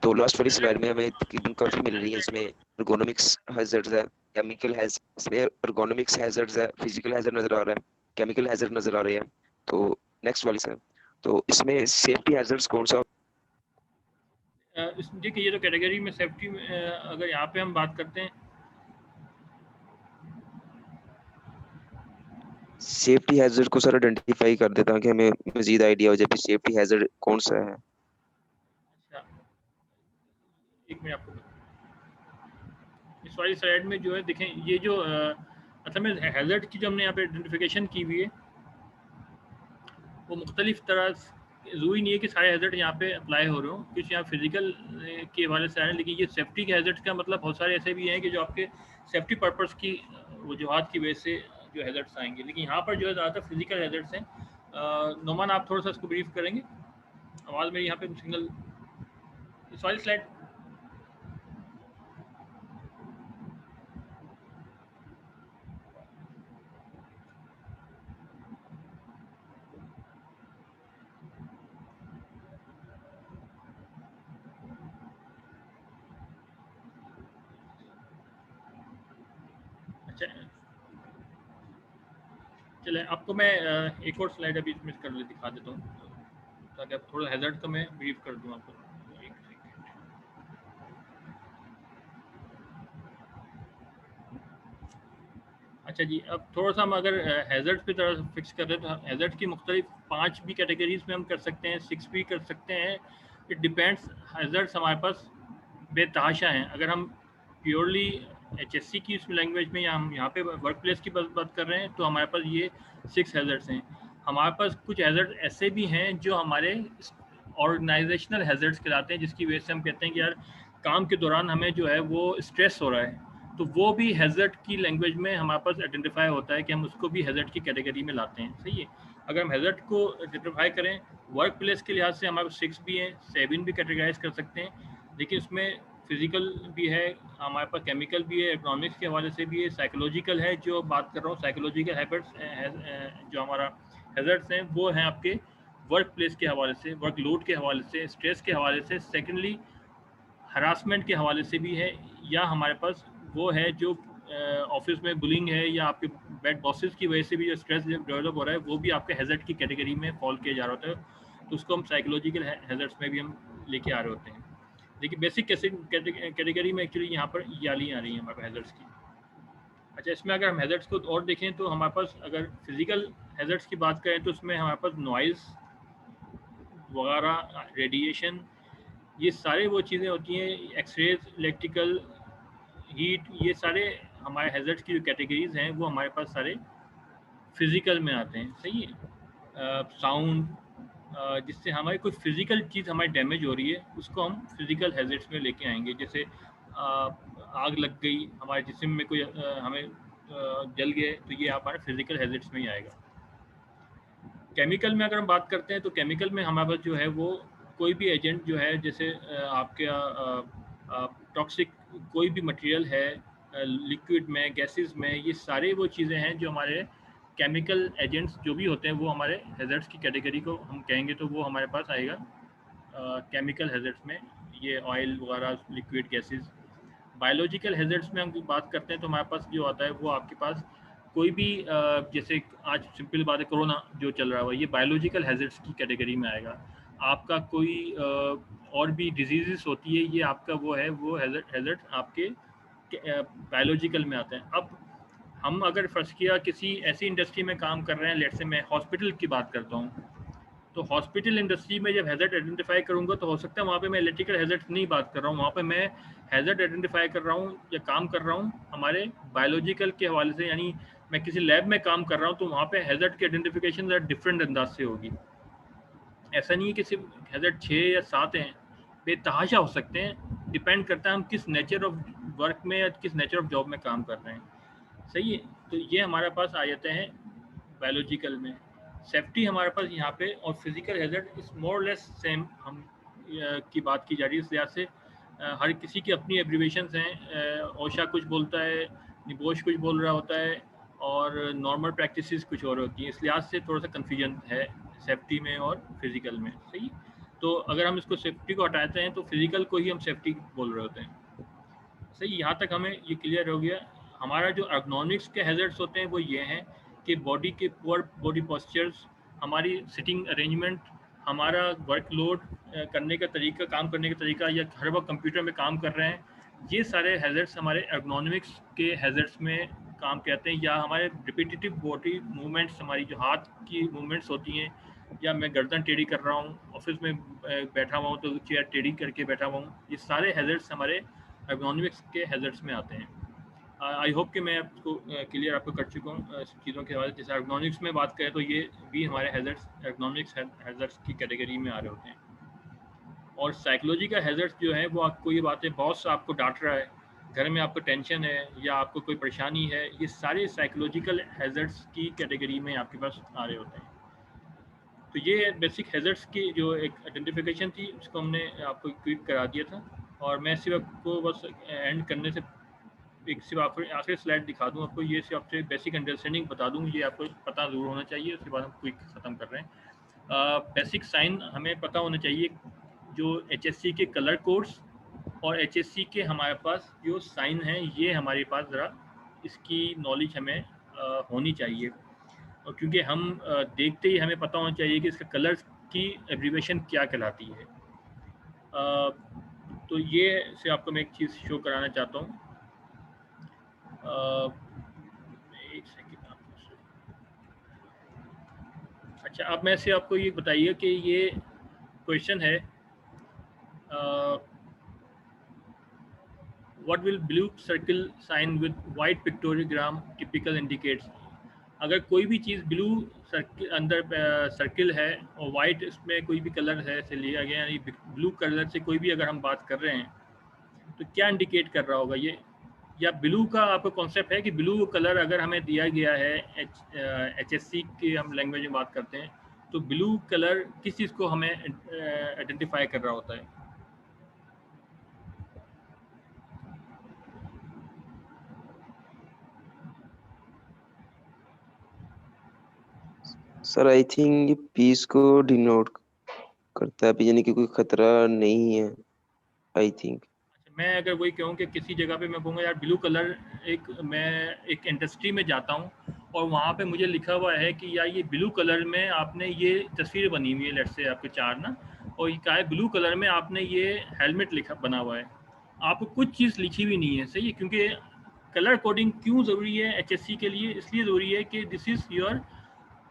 तो लास्ट वाली स्लाइड में हमें तकरीबन काफी मिल रही है। इसमें एर्गोनॉमिक्स हैजर्ड्स है, केमिकल हैजर्ड्स, इसमें एर्गोनॉमिक्स हैजर्ड्स है, फिजिकल हैजर्ड नजर आ रहा है, केमिकल हैजर्ड नजर आ रहे हैं। तो नेक्स्ट वाली सर, तो इसमें सेफ्टी हैजर्ड्स कौन सा? देखिए ये तो कैटेगरी में सेफ्टी में अगर यहाँ पे हम बात करते हैं, सेफ्टी हैजर्ड को सर आइडेंटिफाई कर देता कि हमें मजीद आइडिया हो जाए कि सेफ्टी हैजर्ड कौन सा है। अच्छा एक मिनट आपको इस वाली स्लाइड में जो है देखें, ये जो असल में हैजर्ड की जो हमने यहाँ पे आइडेंटिफिकेशन की हुई है वो मुख्तलिफ तरह, ज़रूरी नहीं है कि सारे हैजर्ड यहाँ पे अप्लाई हो रहे हो, कुछ यहाँ फिजिकल के हवाले से आ रहे हैं। लेकिन ये सेफ्टी के हैजर्ड का मतलब बहुत सारे ऐसे भी हैं कि जो आपके सेफ्टी पर्पस की वजूहत की वजह से जो हैजर्ड्स आएंगे। लेकिन यहाँ पर जो है ज़्यादातर फिजिकल हैजर्ड्स हैं। नोमान आप थोड़ा सा इसको ब्रीफ करेंगे? आवाज़ मेरी यहाँ पे सिग्नल इस वाली स्लाइड। अच्छा चले, आपको मैं एक और स्लाइड अभी इसमें कर दिखा देता हूँ ताकि आप थोड़ा हैजर्ड का मैं ब्रीफ कर दूँ आपको। एक सेकंड। अच्छा जी, अब थोड़ा सा हम अगर हैजर्ड पे तरह फिक्स कर रहे हैं तो हैजर्ड की मुख्तलिफ 5 भी कैटेगरीज में हम कर सकते हैं, 6 भी कर सकते हैं। इट डिपेंड्स, हैजर्ड्स हमारे पास बेतहाशा हैं। अगर हम प्योरली एचएससी की इस लैंग्वेज में या हम यहाँ पे वर्क प्लेस की बात कर रहे हैं तो हमारे पास ये 6 हैजर्ड्स हैं। हमारे पास कुछ हैजर्ड ऐसे भी हैं जो हमारे ऑर्गेनाइजेशनल हैजर्ड्स कहलाते हैं, जिसकी वजह से हम कहते हैं कि यार काम के दौरान हमें जो है वो स्ट्रेस हो रहा है। तो वो भी हैज़र्ड की लैंग्वेज में हमारे पास आइडेंटिफाई होता है कि हम उसको भी हैज़र्ड की कैटेगरी में लाते हैं। सही है, अगर हम हैज़र्ड को आइडेंटिफाई करें वर्क प्लेस के लिहाज से हमारे पास 6 भी हैं, 7 भी कैटेगराइज कर सकते हैं, लेकिन उसमें फिजिकल भी है, हमारे पास केमिकल भी है, इकोनॉमिक्स के हवाले से भी है, साइकोलॉजिकल है, जो बात कर रहा हूँ साइकोलॉजिकल हैबिट्स जो हमारा हैज़र्ड्स हैं वो हैं आपके वर्क प्लेस के हवाले से, वर्कलोड के हवाले से, स्ट्रेस के हवाले से, सेकेंडली हरासमेंट के हवाले से भी है, या हमारे पास वो है जो ऑफिस में बुलिंग है या आपके बैड बॉसेस की वजह से भी जो स्ट्रेस डेवलप हो रहा है वो भी आपके हैज़र्ड की कैटेगरी में फॉल किया जा रहा होता है, तो उसको हम साइकोलॉजिकल हैज़र्ड्स में भी हम लेके आ रहे होते हैं। देखिए बेसिक कैटेगरी में एक्चुअली यहाँ पर याली आ रही है हमारे हैज़र्ड्स की। अच्छा, इसमें अगर हम हैज़र्ड्स को और देखें तो हमारे पास अगर फिजिकल हैज़र्ड्स की बात करें तो उसमें हमारे पास नॉइज़ वगैरह, रेडिएशन, ये सारे वो चीज़ें होती हैं, एक्सरेज, इलेक्ट्रिकल, हीट, ये सारे हमारे हैज़र्ड्स की जो कैटेगरीज हैं वो हमारे पास सारे फिजिकल में आते हैं। सही है, साउंड, जिससे हमारी कोई फिजिकल चीज़ हमारी डैमेज हो रही है उसको हम फिजिकल हैज़र्ड्स में लेके आएंगे। जैसे आग लग गई हमारे जिस्म में, कोई हमें जल गए, तो ये हमारे फिजिकल हैज़र्ड्स में ही आएगा। केमिकल में अगर हम बात करते हैं तो केमिकल में हमारे पास जो है वो कोई भी एजेंट जो है, जैसे आपके टॉक्सिक कोई भी मटेरियल है लिक्विड में, गैसेस में, ये सारे वो चीज़ें हैं जो हमारे केमिकल एजेंट्स जो भी होते हैं वो हमारे हैज़र्ड्स की कैटेगरी को हम कहेंगे, तो वो हमारे पास आएगा केमिकल हैज़र्ड्स में, ये ऑयल वगैरह, लिक्विड गैसेस। बायोलॉजिकल हैज़र्ड्स में हम बात करते हैं तो हमारे पास जो आता है वो आपके पास कोई भी जैसे आज सिंपल बात है कोरोना जो चल रहा है ये बायोलॉजिकल हैज़र्ड्स की कैटेगरी में आएगा। आपका कोई और भी डिजीज़ होती है, ये आपका वो है, वो हैज़र्ड आपके बायोलॉजिकल में आते हैं। अब हम अगर फर्ज किया किसी ऐसी इंडस्ट्री में काम कर रहे हैं, लेट्स से मैं हॉस्पिटल की बात करता हूँ, तो हॉस्पिटल इंडस्ट्री में जब हैज़र्ड आइडेंटिफाई करूँगा तो हो सकता है वहाँ पे मैं इलेक्ट्रिकल हैज़र्ड नहीं बात कर रहा हूँ, वहाँ पे मैं हैज़र्ड आइडेंटिफाई कर रहा हूँ या काम कर रहा हूँ हमारे बायोलॉजिकल के हवाले से, यानी मैं किसी लैब में काम कर रहा हूँ तो वहाँ पे हैज़र्ड की आइडेंटिफिकेशन ज़रा डिफरेंट अंदाज से होगी। ऐसा नहीं है कि सिर्फ हैज़र्ड 6 या 7 हैं, बेतहाशा हो सकते हैं, डिपेंड करता है हम किस नेचर ऑफ वर्क में या किस नेचर ऑफ जॉब में काम कर रहे हैं। सही है, तो ये हमारे पास आ जाते हैं बायोलॉजिकल में। सेफ्टी हमारे पास यहाँ पे, और physical hazard is more less same हम की बात की जा रही है। इस लिहाज से हर किसी की अपनी एब्रीवेशंस हैं, ओशा कुछ बोलता है, निबोश कुछ बोल रहा होता है, और नॉर्मल प्रैक्टिसेस कुछ और होती हैं। इस लिहाज से थोड़ा सा कन्फ्यूजन है सेफ्टी में और फिजिकल में। सही, तो अगर हम इसको सेफ्टी को हटाते हैं तो फिजिकल को ही हम सेफ्टी बोल रहे होते हैं। सही, यहाँ तक हमें ये क्लियर हो गया। हमारा जो एर्गोनॉमिक्स के हैज़र्ड्स होते हैं वो ये हैं कि बॉडी के पुअर बॉडी पोस्चर्स, हमारी सिटिंग अरेंजमेंट, हमारा वर्कलोड करने का तरीका, काम करने का तरीका, या हर वक्त कंप्यूटर में काम कर रहे हैं, ये सारे हैज़र्ड्स हमारे एर्गोनॉमिक्स के हैज़र्ड्स में काम कहते हैं। या हमारे रिपीटेटिव बॉडी मूवमेंट्स, हमारी जो हाथ की मूवमेंट्स होती हैं, या मैं गर्दन टेढ़ी कर रहा हूँ, ऑफिस में बैठा हुआ हूँ तो चेयर टेढ़ी करके बैठा हुआ हूँ, ये सारे हैज़र्ड्स हमारे एर्गोनॉमिक्स के हैज़र्ड्स में आते हैं। आई होप कि मैं आपको क्लियर आपको कर चुका हूँ चीज़ों के हवाले। जैसे एर्गोनॉमिक्स में बात करें तो ये भी हमारे हैज़र्ड्स एर्गोनॉमिक्स हैज़र्ड्स की कैटेगरी में आ रहे होते हैं। और साइकोलॉजी का हैज़र्ड्स जो है वो आपको ये बातें, बॉस आपको डांट रहा है, घर में आपको टेंशन है, या आपको कोई परेशानी है, ये सारे साइकोलॉजिकल हैज़र्ड्स की कैटेगरी में आपके पास आ रहे होते हैं। तो ये बेसिक हैज़र्ड्स की जो एक आइडेंटिफिकेशन थी उसको हमने आपको क्विक करा दिया था। और मैं सिर्फ आपको बस एंड करने से एक सिर्फ आखिरी स्लाइड दिखा दूं आपको, ये सिर्फ आपसे बेसिक अंडरस्टैंडिंग बता दूं, ये आपको पता ज़रूर होना चाहिए। उसके बाद हम क्विक ख़त्म कर रहे हैं। बेसिक साइन हमें पता होना चाहिए, जो HSC के कलर कोड्स और HSC के हमारे पास जो साइन हैं, ये हमारे पास ज़रा इसकी नॉलेज हमें होनी चाहिए। और क्योंकि हम देखते ही हमें पता होना चाहिए कि इसका कलर की एब्रीवेशन क्या कहलाती है। तो ये से आपको मैं एक चीज़ शो कराना चाहता हूँ। एक सेकेंड आप। अच्छा, अब मैं से आपको ये बताइए कि ये क्वेश्चन है, what will blue circle sign with white pictogram typical indicates. अगर कोई भी चीज़ ब्लू सर्कल अंदर सर्कल है और वाइट इसमें कोई भी कलर है से लिया गया, यानी ब्लू कलर से कोई भी अगर हम बात कर रहे हैं तो क्या इंडिकेट कर रहा होगा ये। या ब्लू का आपको कॉन्सेप्ट है कि ब्लू कलर अगर हमें दिया गया है HSC की हम लैंग्वेज में बात करते हैं, तो ब्लू कलर किस चीज़ को हमें आइडेंटिफाई कर रहा होता है? सर आई थिंक ये पीस को डिनोट करता है, यानी कि कोई खतरा नहीं है आई थिंक। मैं अगर वही कहूँ कि किसी जगह पे मैं कहूँगा यार ब्लू कलर, मैं एक इंडस्ट्री में जाता हूँ और वहाँ पे मुझे लिखा हुआ है कि यार ये ब्लू कलर में आपने ये तस्वीर बनी हुई है, लेट से आपके 4 ना, और ये क्या है ब्लू कलर में आपने ये हेलमेट लिखा बना हुआ है, आपको कुछ चीज़ लिखी हुई नहीं है, सही है? क्योंकि कलर कोडिंग क्यों ज़रूरी है HSC के लिए? इसलिए ज़रूरी है कि दिस इज़ योर,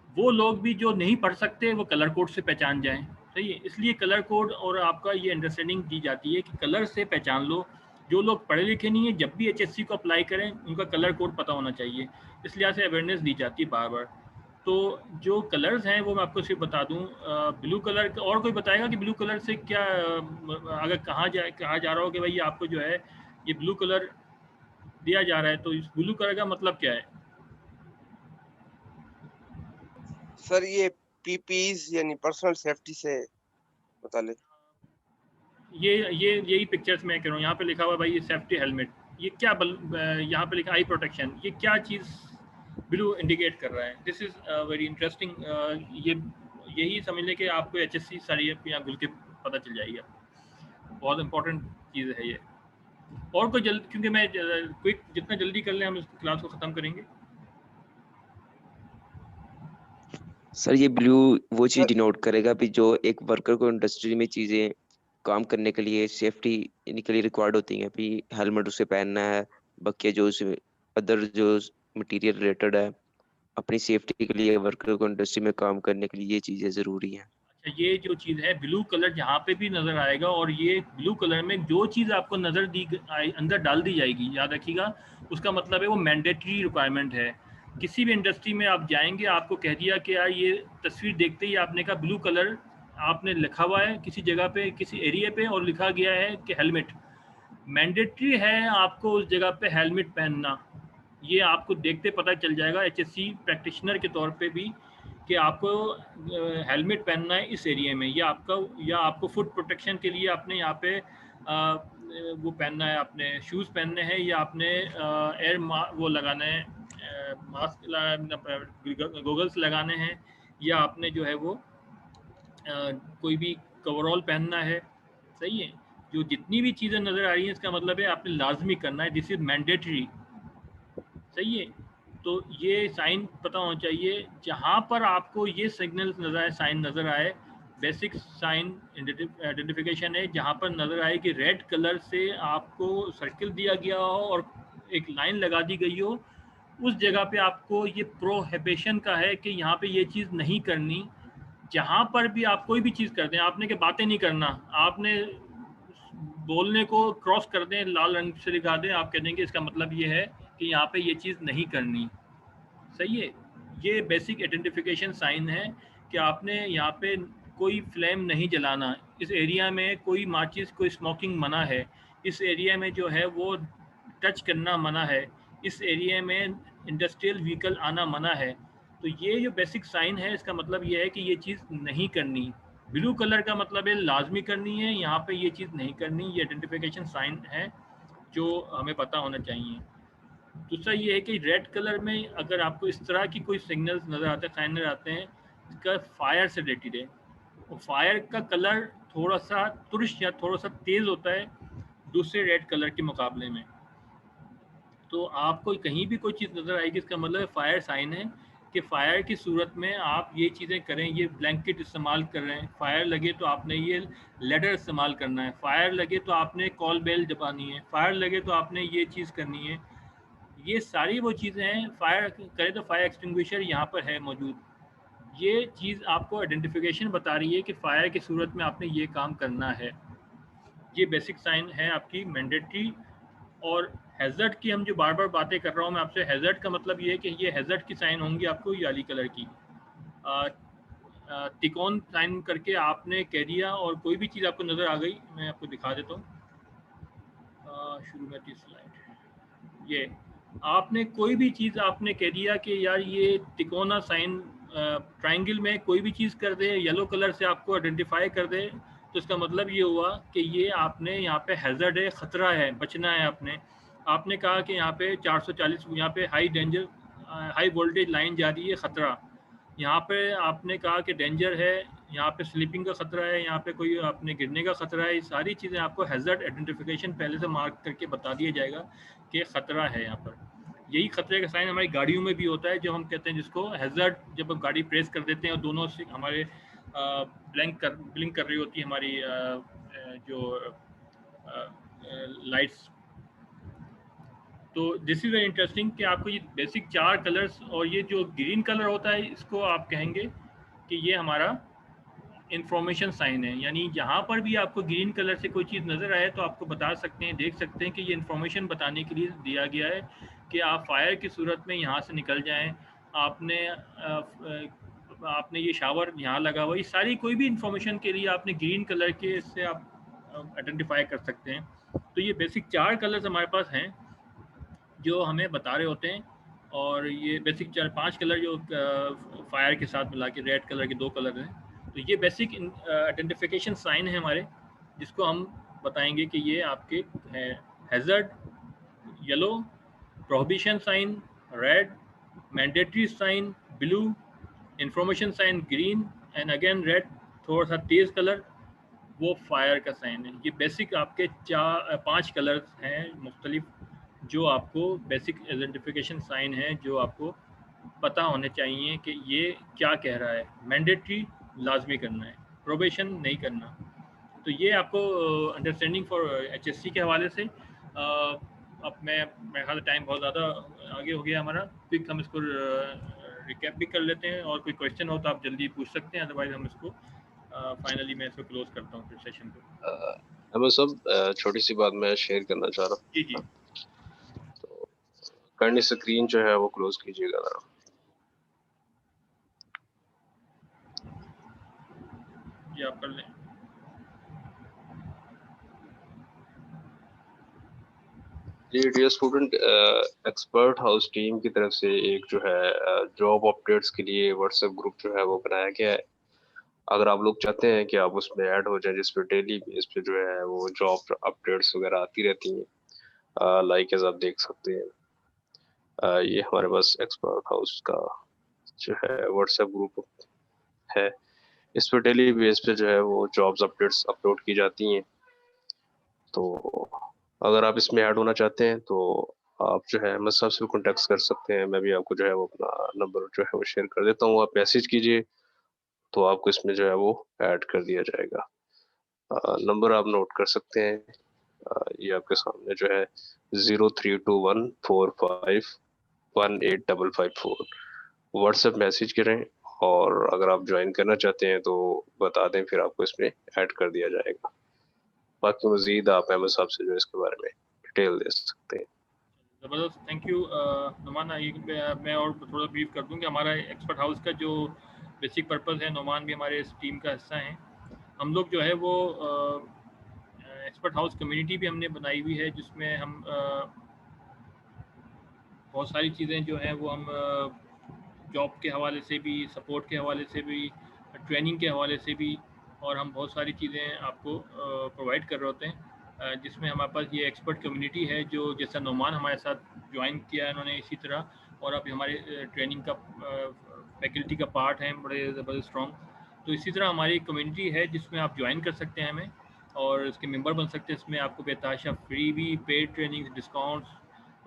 वो लोग भी जो नहीं पढ़ सकते वो कलर कोड से पहचान जाएं, सही है? इसलिए कलर कोड और आपका ये अंडरस्टैंडिंग दी जाती है कि कलर से पहचान लो। जो लोग पढ़े लिखे नहीं है, जब भी HSC को अप्लाई करें उनका कलर कोड पता होना चाहिए, इस लिहाज से अवेयरनेस दी जाती है बार बार। तो जो कलर्स हैं वो मैं आपको सिर्फ बता दूं, ब्लू कलर, और कोई बताएगा कि ब्लू कलर से क्या, अगर कहा जा रहा हो कि भाई आपको जो है ये ब्लू कलर दिया जा रहा है, तो इस ब्लू कलर का मतलब क्या है? सर ये पीपीज यानी पर्सनल सेफ्टी से मुतालिक। ये यही पिक्चर्स मैं कह रहा हूँ, यहाँ पे लिखा हुआ भाई ये सेफ्टी हेलमेट, ये क्या यहाँ पे लिखा आई प्रोटेक्शन, ये क्या चीज़ ब्लू इंडिकेट कर रहा है? This is very interesting. ये यही समझ लें कि आपको HSC सारी यहाँ घुल के पता चल जाएगी, बहुत इंपॉर्टेंट चीज़ है ये। और कोई जल्द, क्योंकि मैं क्विक जितना जल्दी कर लें हम इस क्लास को ख़त्म करेंगे। सर ये ब्लू वो चीज सर डिनोट करेगा भी जो एक वर्कर को इंडस्ट्री में चीजें काम करने के लिए सेफ्टी के लिए रिक्वायर्ड होती हैं, भी हेलमेट उसे पहनना है, बाकी जो अदर जो मटेरियल रिलेटेड है, अपनी सेफ्टी के लिए वर्कर को इंडस्ट्री में काम करने के लिए ये चीजें जरूरी हैं। अच्छा, ये जो चीज़ है ब्लू कलर जहाँ पे भी नज़र आएगा, और ये ब्लू कलर में जो चीज़ आपको नज़र अंदर डाल दी जाएगी, याद रखिएगा, उसका मतलब है वो मैंडेटरी रिक्वायरमेंट है। किसी भी इंडस्ट्री में आप जाएंगे, आपको कह दिया कि यार ये तस्वीर देखते ही आपने कहा ब्लू कलर, आपने लिखा हुआ है किसी जगह पे किसी एरिया पे और लिखा गया है कि हेलमेट, मैंडेटरी है आपको उस जगह पे हेलमेट पहनना। ये आपको देखते पता चल जाएगा HSC प्रैक्टिशनर के तौर पे भी कि आपको हेलमेट पहनना है इस एरिया में, या आपको फुट प्रोटेक्शन के लिए आपने यहाँ पे वो पहनना है, आपने शूज़ पहनने हैं, या आपने वो लगाना है, मास्क गोगल्स लगाने हैं, या आपने जो है वो कोई भी कवरऑल पहनना है, सही है? जो जितनी भी चीज़ें नज़र आ रही हैं इसका मतलब है आपने लाजमी करना है, दिस इज़ मैंडेटरी, सही है? तो ये साइन पता होना चाहिए, जहाँ पर आपको ये सिग्नल नज़र आए, साइन नज़र आए, बेसिक साइन आइडेंटिफिकेशन है, जहाँ पर नज़र आए कि रेड कलर से आपको सर्किल दिया गया हो और एक लाइन लगा दी गई हो, उस जगह पे आपको ये प्रोहिबिशन का है कि यहाँ पे ये चीज़ नहीं करनी। जहाँ पर भी आप कोई भी चीज़ करते हैं, आपने कि बातें नहीं करना, आपने बोलने को क्रॉस कर दें, लाल रंग से दिखा दें, आप कह देंगे इसका मतलब ये है कि यहाँ पे ये चीज़ नहीं करनी, सही है? ये बेसिक आइडेंटिफिकेशन साइन है कि आपने यहाँ पे कोई फ्लेम नहीं जलाना, इस एरिया में कोई माचिस कोई स्मोकिंग मना है, इस एरिया में जो है वो टच करना मना है, इस एरिया में इंडस्ट्रियल व्हीकल आना मना है। तो ये जो बेसिक साइन है इसका मतलब ये है कि ये चीज़ नहीं करनी। ब्लू कलर का मतलब है लाजमी करनी है, यहाँ पे ये चीज़ नहीं करनी, ये आइडेंटिफिकेशन साइन है जो हमें पता होना चाहिए। दूसरा ये है कि रेड कलर में अगर आपको इस तरह की कोई सिग्नल्स नज़र आते हैं, साइन नज़र आते हैं, इसका फायर से रिलेटेड है, और फायर का कलर थोड़ा सा तुर्श या थोड़ा सा तेज़ होता है दूसरे रेड कलर के मुकाबले में। तो आपको कहीं भी कोई चीज़ नज़र आएगी इसका मतलब फायर साइन है कि फायर की सूरत में आप ये चीज़ें करें, ये ब्लैंकेट इस्तेमाल कर रहे हैं, फायर लगे तो आपने ये लेडर इस्तेमाल करना है, फायर लगे तो आपने कॉल बेल दबानी है, फायर लगे तो आपने ये चीज़ करनी है। ये सारी वो चीज़ें हैं, फायर करें तो फायर एक्सटिंग्विशर यहाँ पर है मौजूद। ये चीज़ आपको आइडेंटिफिकेशन बता रही है कि फायर की सूरत में आपने ये काम करना है। ये बेसिक साइन है आपकी मैंडेटरी। और हैज़र्ड की हम जो बार बार बातें कर रहा हूँ मैं आपसे, हैज़र्ड का मतलब ये है कि ये हैज़र्ड की साइन होंगी आपको याली कलर की, तिकोन साइन करके आपने कह दिया, और कोई भी चीज़ आपको नज़र आ गई, मैं आपको दिखा देता हूँ शुरू में 30 स्लाइड। ये आपने कोई भी चीज़ आपने कह दिया कि यार ये तिकोना साइन ट्रायंगल में कोई भी चीज़ कर दे, येलो कलर से आपको आइडेंटिफाई कर दे, तो इसका मतलब ये हुआ कि ये आपने यहाँ पे हैज़र्ड है, ख़तरा है, बचना है आपने। आपने कहा कि यहाँ पे 440 यहाँ पे high danger high voltage line जा रही है, ख़तरा। यहाँ पे आपने कहा कि डेंजर है, यहाँ पे स्लीपिंग का ख़तरा है, यहाँ पे कोई आपने गिरने का ख़तरा है। ये सारी चीज़ें आपको हैज़र्ड आइडेंटिफिकेशन पहले से मार्क करके बता दिया जाएगा कि ख़तरा है यहाँ पर। यही खतरे का साइन हमारी गाड़ियों में भी होता है, जो हम कहते हैं जिसको हैज़र्ड, जब हम गाड़ी प्रेस कर देते हैं और दोनों से हमारे ब्लिंक कर रही होती है हमारी जो लाइट्स। तो दिस इज़ वेरी इंटरेस्टिंग कि आपको ये बेसिक 4 कलर्स, और ये जो ग्रीन कलर होता है इसको आप कहेंगे कि ये हमारा इंफॉर्मेशन साइन है। यानी यहाँ पर भी आपको ग्रीन कलर से कोई चीज़ नज़र आए तो आपको बता सकते हैं, देख सकते हैं कि ये इंफॉर्मेशन बताने के लिए दिया गया है कि आप फायर की सूरत में यहाँ से निकल जाएं, आपने ये शावर यहाँ लगा हुआ, ये सारी कोई भी इंफॉर्मेशन के लिए आपने ग्रीन कलर के इससे आप आइडेंटिफाई कर सकते हैं। तो ये बेसिक 4 कलर्स हमारे पास हैं जो हमें बता रहे होते हैं, और ये बेसिक 4-5 कलर जो फायर के साथ मिला के रेड कलर के 2 कलर हैं। तो ये बेसिक आइडेंटिफिकेशन साइन है हमारे, जिसको हम बताएंगे कि ये आपके है hazard yellow, prohibition sign red, mandatory sign blue, information sign green and again red, थोड़ा सा तेज़ कलर वो फायर का साइन है। ये बेसिक आपके 5 कलर्स हैं मुख्तलिफ, जो आपको बेसिक आइडेंटिफिकेशन साइन है, जो आपको पता होने चाहिए कि ये क्या कह रहा है। मैंडेटरी लाजमी करना है, प्रोबेशन नहीं करना। तो ये आपको अंडरस्टैंडिंग फॉर HSC के हवाले से अब मेरे ख्याल टाइम बहुत ज़्यादा आगे हो गया हमारा, क्विक हम इसको रिकैप भी कर लेते हैं, और कोई क्वेश्चन हो तो आप जल्दी पूछ सकते हैं, अदरवाइज हम इसको फाइनली मैं इसको क्लोज करता हूँ फिर सेशन को। हमें सब छोटी सी बात मैं शेयर करना चाह रहा हूँ। जी जी, तो करंट स्क्रीन जो है वो क्लोज कीजिएगा ज़रा। ये आप कर लें। जी dear student, expert house team की तरफ से एक जो है जॉब अपडेट्स के लिए व्हाट्सएप ग्रुप जो है वो बनाया गया है। अगर आप लोग चाहते हैं कि आप उसमें ऐड हो जाए, जिस पे डेली बेस पे जो है वो जॉब अपडेट्स वगैरह आती रहती हैं, लाइक एज आप देख सकते हैं, ये हमारे पास एक्सपर्ट हाउस का जो है व्हाट्सएप ग्रुप है। इस पर डेली बेस पे जो है वो जॉब्स अपडेट्स अपलोड की जाती हैं। तो अगर आप इसमें ऐड होना चाहते हैं तो आप जो है मेरे साहब से कॉन्टेक्ट कर सकते हैं। मैं भी आपको जो है वो अपना नंबर जो है वो शेयर कर देता हूँ, आप मैसेज कीजिए तो आपको इसमें जो है वो ऐड कर दिया जाएगा। नंबर आप नोट कर सकते हैं, ये आपके सामने जो है 032145185554 व्हाट्सएप मैसेज करें, और अगर आप ज्वाइन करना चाहते हैं तो बता दें, फिर आपको इसमें ऐड कर दिया जाएगा। बाकी मजीद आप अहमद साहब से जो इसके बारे में डिटेल दे सकते हैं। ज़बरदस्त, थैंक यू नुमान। मैं और थोड़ा ब्रीफ कर दूं कि हमारा एक्सपर्ट हाउस का जो बेसिक पर्पस है, नुमान भी हमारे इस टीम का हिस्सा हैं। हम लोग जो है वो एक्सपर्ट हाउस कम्युनिटी भी हमने बनाई हुई है, जिसमें हम बहुत सारी चीज़ें जो हैं वो हम जॉब के हवाले से भी, सपोर्ट के हवाले से भी, ट्रेनिंग के हवाले से भी, और हम बहुत सारी चीज़ें आपको प्रोवाइड कर रहे होते हैं, जिसमें हमारे पास ये एक्सपर्ट कम्युनिटी है, जो जैसा नुमान हमारे साथ ज्वाइन किया है इन्होंने इसी तरह, और अभी हमारे ट्रेनिंग का फैकल्टी का पार्ट है, बड़े ज़बरदस्त स्ट्रॉन्ग। तो इसी तरह हमारी कम्युनिटी है जिसमें आप ज्वाइन कर सकते हैं हमें, और इसके मेंबर बन सकते हैं। इसमें आपको बेताशा फ्री भी, पेड ट्रेनिंग, डिस्काउंट्स,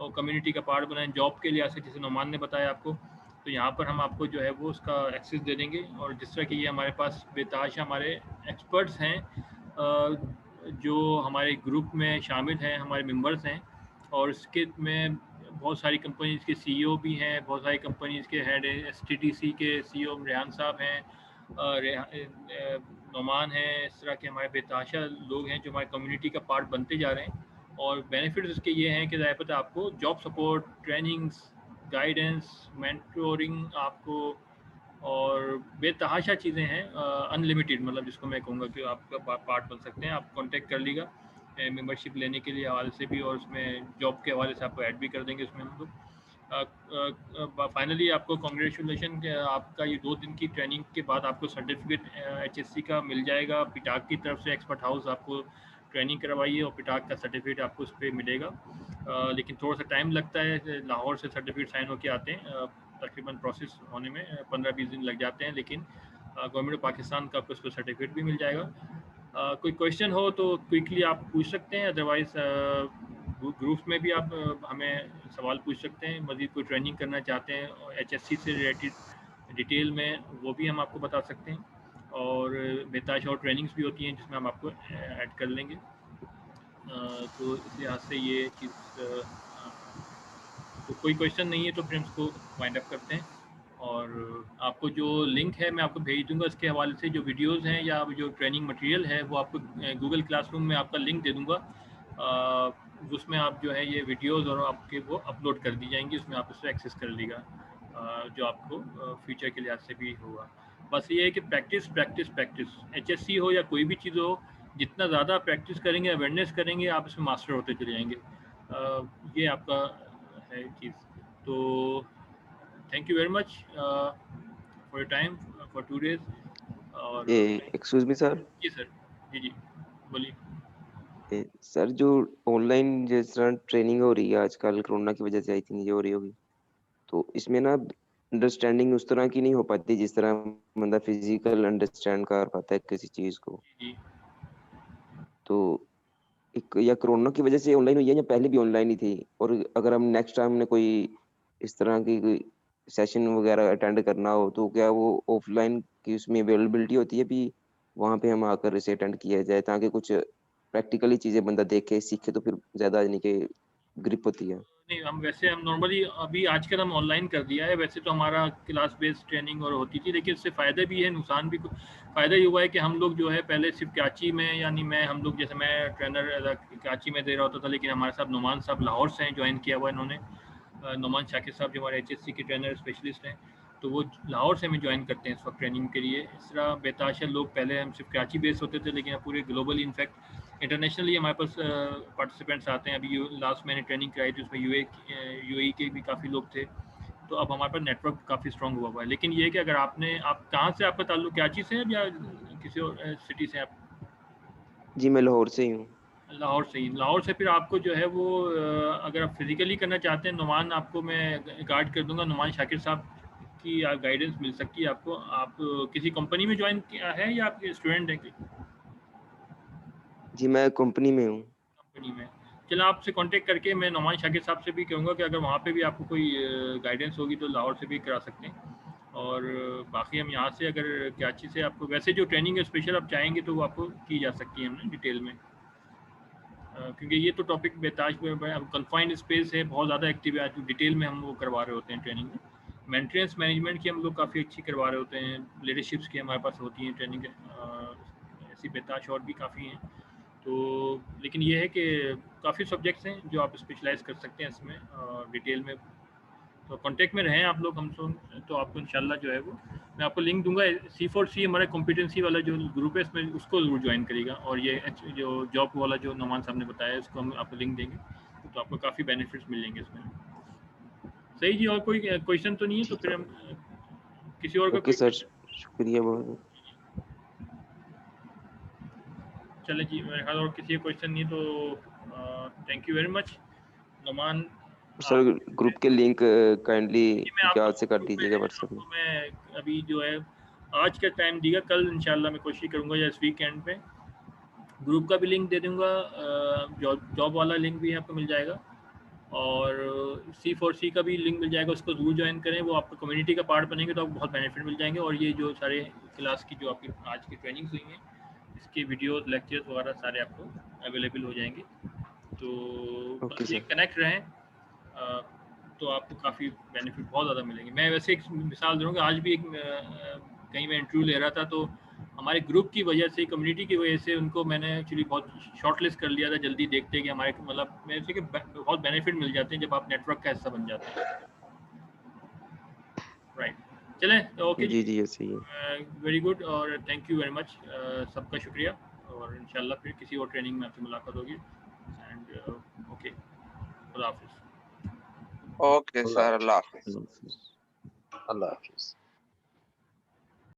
और कम्युनिटी का पार्ट बनाएं जॉब के लिहाज से, जैसे नुमान ने बताया आपको। तो यहाँ पर हम आपको जो है वो उसका एक्सेस दे देंगे, और जिस तरह की ये हमारे पास बेताशा हमारे एक्सपर्ट्स हैं जो हमारे ग्रुप में शामिल हैं, हमारे मेंबर्स हैं, और इसके में बहुत सारी कंपनीज़ के CEO भी हैं, बहुत सारी कंपनीज़ के हेड STTC के CEO रेहान साहब हैं, नुमान हैं। इस तरह के हमारे बेताशा लोग हैं जो हमारे कम्युनिटी का पार्ट बनते जा रहे हैं, और बेनिफिट्स इसके ये हैं कि ज़ाहिर पता आपको job support, trainings, guidance, mentoring आपको, और बेतहाशा चीज़ें हैं, अनलिमिटेड, मतलब जिसको मैं कहूँगा कि आपका पार्ट बन सकते हैं। आप कांटेक्ट कर लीजिएगा, मेंबरशिप लेने के लिए हवाले से भी, और उसमें जॉब के हवाले से आपको ऐड भी कर देंगे उसमें हम लोग। फाइनली आपको कॉन्ग्रेचुलेशन, आपका ये 2 दिन की ट्रेनिंग के बाद आपको सर्टिफिकेट HSC का मिल जाएगा। पिटाक की तरफ से एक्सपर्ट हाउस आपको ट्रेनिंग करवाई है और पिटाक का सर्टिफिकेट आपको उस पर मिलेगा। लेकिन थोड़ा सा टाइम लगता है, लाहौर से सर्टिफिकेट साइन होके आते हैं, तकरीबन प्रोसेस होने में 15-20 दिन लग जाते हैं, लेकिन गवर्नमेंट ऑफ पाकिस्तान का आपको उस पर सर्टिफिकेट भी मिल जाएगा। कोई क्वेश्चन हो तो क्विकली आप पूछ सकते हैं, अदरवाइज ग्रुप्स में भी आप हमें सवाल पूछ सकते हैं। मज़ीद कोई ट्रेनिंग करना चाहते हैं HSC से रिलेटेड डिटेल में, वो भी हम आपको बता सकते हैं, और बेताज और ट्रेनिंग्स भी होती हैं जिसमें हम आपको ऐड कर लेंगे। तो इस लिहाज से ये चीज़, तो कोई क्वेश्चन नहीं है तो फिर हम इसको वाइंड अप करते हैं। और आपको जो लिंक है मैं आपको भेज दूंगा, इसके हवाले से जो वीडियोस हैं या जो ट्रेनिंग मटेरियल है वो आपको गूगल क्लासरूम में आपका लिंक दे दूंगा, उसमें आप जो है ये वीडियोस और आपके वो अपलोड कर दी जाएंगी, उसमें आप उससे एक्सेस कर लीजिएगा, जो आपको फ्यूचर के लिहाज से भी होगा। बस ये है कि प्रैक्टिस प्रैक्टिस प्रैक्टिस, HSC हो या कोई भी चीज़ हो, जितना ज़्यादा प्रैक्टिस करेंगे, अवेयरनेस करेंगे, आप इसमें मास्टर होते चले जाएंगे। ये आपका है चीज़। तो thank you very much for your time for 2 days. और एक्सक्यूज मी सर, जी सर, जी जी बोलिए। सर जो ऑनलाइन जिस तरह ट्रेनिंग हो रही है आजकल, कोरोना की वजह से आई थिंक ये हो रही होगी, तो इसमें ना अंडरस्टैंडिंग उस तरह की नहीं हो पाती जिस तरह बंदा फिजिकल अंडरस्टैंड कर पाता है किसी चीज को। जी तो एक या कोरोना की वजह से ऑनलाइन हुई है या पहले भी ऑनलाइन ही थी? और अगर हम नेक्स्ट टाइम ने कोई इस तरह की कोई सेशन वगैरह अटेंड करना हो तो क्या वो ऑफलाइन की उसमें अवेलेबिलिटी होती है भी, वहां पे हम आकर इसे अटेंड किया जाए ताकि कुछ प्रैक्टिकली चीजें बंदा देखे सीखे तो फिर ज्यादा यानी कि ग्रिप होती है? नहीं, हम नॉर्मली अभी आजकल हम ऑनलाइन कर दिया है। वैसे तो हमारा क्लास बेस्ड ट्रेनिंग और होती थी, लेकिन इससे फ़ायदे भी है, नुकसान भी। फ़ायदा ये हुआ है कि हम लोग जो है पहले सिर्फ कराची में, यानी हम लोग जैसे मैं ट्रेनर कराची में दे रहा होता था, लेकिन हमारे साथ नुमान साहब लाहौर से हैं, ज्वाइन किया हुआ इन्होंने। नुमान शाकिर साहब जो हमारे HSC के ट्रेनर स्पेशलिस्ट हैं, तो वो लाहौर से हमें ज्वाइन करते हैं इस वक्त ट्रेनिंग के लिए। इस तरह बेताशा लोग, पहले हम सिर्फ कराची बेस्ड होते थे, लेकिन अब पूरे ग्लोबली, इनफैक्ट इंटरनेशनली हमारे पास पार्टिसिपेंट्स आते हैं। अभी लास्ट मैंने ट्रेनिंग कराई थी, उसमें UAE के भी काफ़ी लोग थे। तो अब हमारे पास नेटवर्क काफ़ी स्ट्रॉन्ग हुआ है। लेकिन ये है कि अगर आप कहाँ से, आपका ताल्लुक कराची से है या किसी और सिटी से आप? जी मैं लाहौर से ही हूँ। लाहौर से ही। लाहौर से फिर आपको जो है वो, अगर आप फिजिकली करना चाहते हैं, नुमान आपको मैं गाइड कर दूंगा, नुमान शाकिर साहब की गाइडेंस मिल सकती है आपको। आप किसी कंपनी में ज्वाइन किया है या आप स्टूडेंट हैं? जी मैं कंपनी में हूँ। कंपनी में। चलो, आपसे कांटेक्ट करके मैं नुमान शाकिर साहब से भी कहूँगा कि अगर वहाँ पे भी आपको कोई गाइडेंस होगी तो लाहौर से भी करा सकते हैं। और बाकी हम यहाँ से, अगर कराची से आपको वैसे जो ट्रेनिंग है स्पेशल आप चाहेंगे तो वो आपको की जा सकती है हमने डिटेल में, क्योंकि ये तो टॉपिक बेताज में कन्फाइंड स्पेस है, बहुत ज़्यादा एक्टिव है, डिटेल में हम वो करवा रहे होते हैं ट्रेनिंग में। मेंटेनेंस मैनेजमेंट की हम लोग काफ़ी अच्छी करवा रहे होते हैं, लीडरशिप्स की हमारे पास होती हैं ट्रेनिंग, ऐसी बेताज और भी काफ़ी हैं। तो लेकिन ये है कि काफ़ी सब्जेक्ट्स हैं जो आप स्पेशलाइज कर सकते हैं इसमें डिटेल में। तो कांटेक्ट में रहें आप लोग हमसे, तो आपको इंशाल्लाह जो है वो मैं आपको लिंक दूंगा। C4C हमारा कॉम्पिटेंसी वाला जो ग्रुप है, इसमें उसको ज़रूर ज्वाइन करिएगा। और ये जो जॉब वाला जो नुमान साहब ने बताया, इसको हम आपको लिंक देंगे, तो आपको काफ़ी बेनिफिट्स मिल जाएंगे इसमें। सही जी, और कोई क्वेश्चन तो नहीं है? तो फिर हम किसी और का ओके सर, शुक्रिया बहुत। चले जी, मेरे ख्याल और किसी का क्वेश्चन नहीं, तो thank you very much Numan. Sir group के लिंक काइंडली मैं याद आपको से कर दीजिएगा व्हाट्सएप में। आपको मैं अभी जो है आज का टाइम दिया, कल इंशाल्लाह मैं कोशिश करूंगा या इस वीकेंड पे ग्रुप का भी लिंक दे दूंगा, जॉब वाला लिंक भी आपको मिल जाएगा, और C4C का भी लिंक मिल जाएगा, उसको जरूर ज्वाइन करें, वो आपको कम्युनिटी का पार्ट बनेंगे तो आपको बहुत बेनिफिट मिल जाएंगे। और ये जो सारे क्लास की जो आपकी आज की ट्रेनिंग्स हुई हैं, इसके वीडियोस लेक्चर्स वगैरह सारे आपको अवेलेबल हो जाएंगे। तो ओके बस ये सर। कनेक्ट रहें, तो आपको काफ़ी बेनिफिट बहुत ज़्यादा मिलेंगे। मैं वैसे एक मिसाल दूँगा, आज भी एक कहीं मैं इंटरव्यू ले रहा था, तो हमारे ग्रुप की वजह से, कम्युनिटी की वजह से उनको मैंने एक्चुअली बहुत शॉर्ट लिस्ट कर लिया था जल्दी, देखते कि हमारे मतलब मेरे से कि बहुत बेनिफिट मिल जाते हैं जब आप नेटवर्क का हिस्सा बन जाते हैं। राइट, चलें, ओके जी जी ये सही है। वेरी गुड, और थैंक यू वेरी मच, सबका शुक्रिया। और और इंशाल्लाह फिर किसी और ट्रेनिंग में आपसे मुलाकात होगी एंड ओके खुदा हाफिज़। ओके सर, अल्लाह हाफिज। अल्लाह हाफिज़।